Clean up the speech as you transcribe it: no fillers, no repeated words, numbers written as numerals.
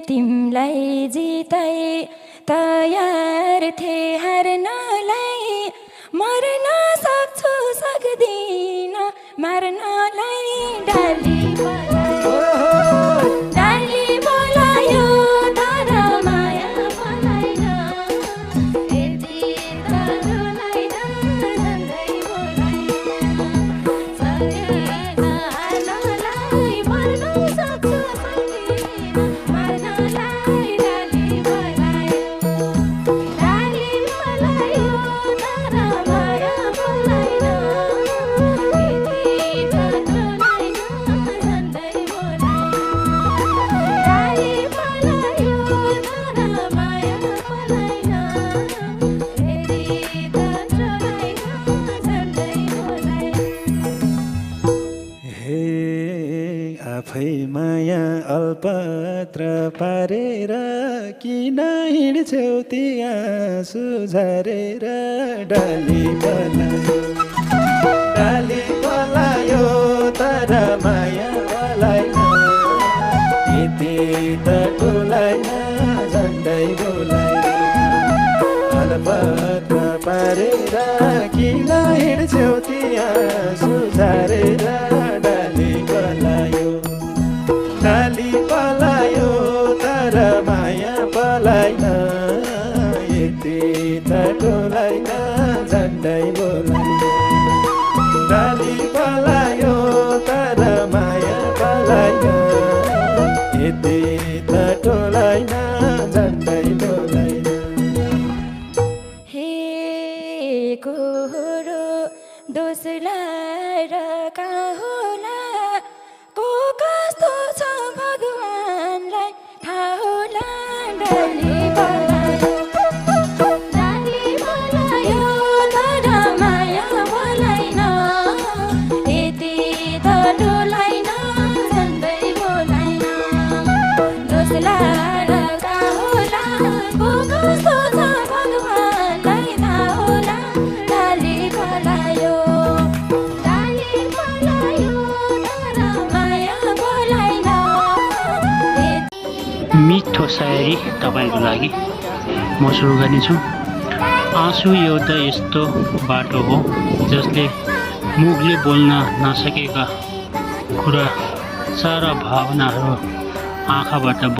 तिमलाई जितै तयार थे हार्नलाई मर्न सक्छु सक्दिन मार्नलाई डाली बोलायो तर माया बोलाइन यति त रुलाइन झन्डै बोलाइन सकेन हार्नलाई मर्न सक्छु सक्दिन मार्नलाई डाली बोलायो तर माया बोलाइन यति त रुलाइन झन्डै बोलाइन डाली बोलायो तर माया बोलाइन यति त रुलाइन झन्डै बोलाइन हे आफै माया अल्पत्र पारेर किन हिँड्छौ ती आँसु झरेर डाली बोलायो तर माया बोलाइन यति त टोलाइन झन्डै बोलाइन अल्पत्र पारेर किन हिँड्छौ ती आँसु झरेर डाली बोलायो तर माया बोलाइन यति त टोलाइन झन्डै बोलाइन डाली बोलायो तर माया बोलाइन यति त टोलाइन झन्डै बोलाइन हे कोरो दोस्ला र काहुला को कस्तो छ भगवानलाई थाहा होला डाली बोलायो तर माया बोलाइन यति त डोलाइन झन्डै बोलाइन दोस्ला र काहुला को कस्तो छ भगवानलाई थाहा होला डाली बोलायो तर माया बोलाइन मिठो शायरी तपाईँको लागि म सुरु गर्नेछु। आँसु एउटा यस्तो बाटो हो जसले मुखले बोल्न नसकेका कुरा सारा भावनाहरू आँखाबाट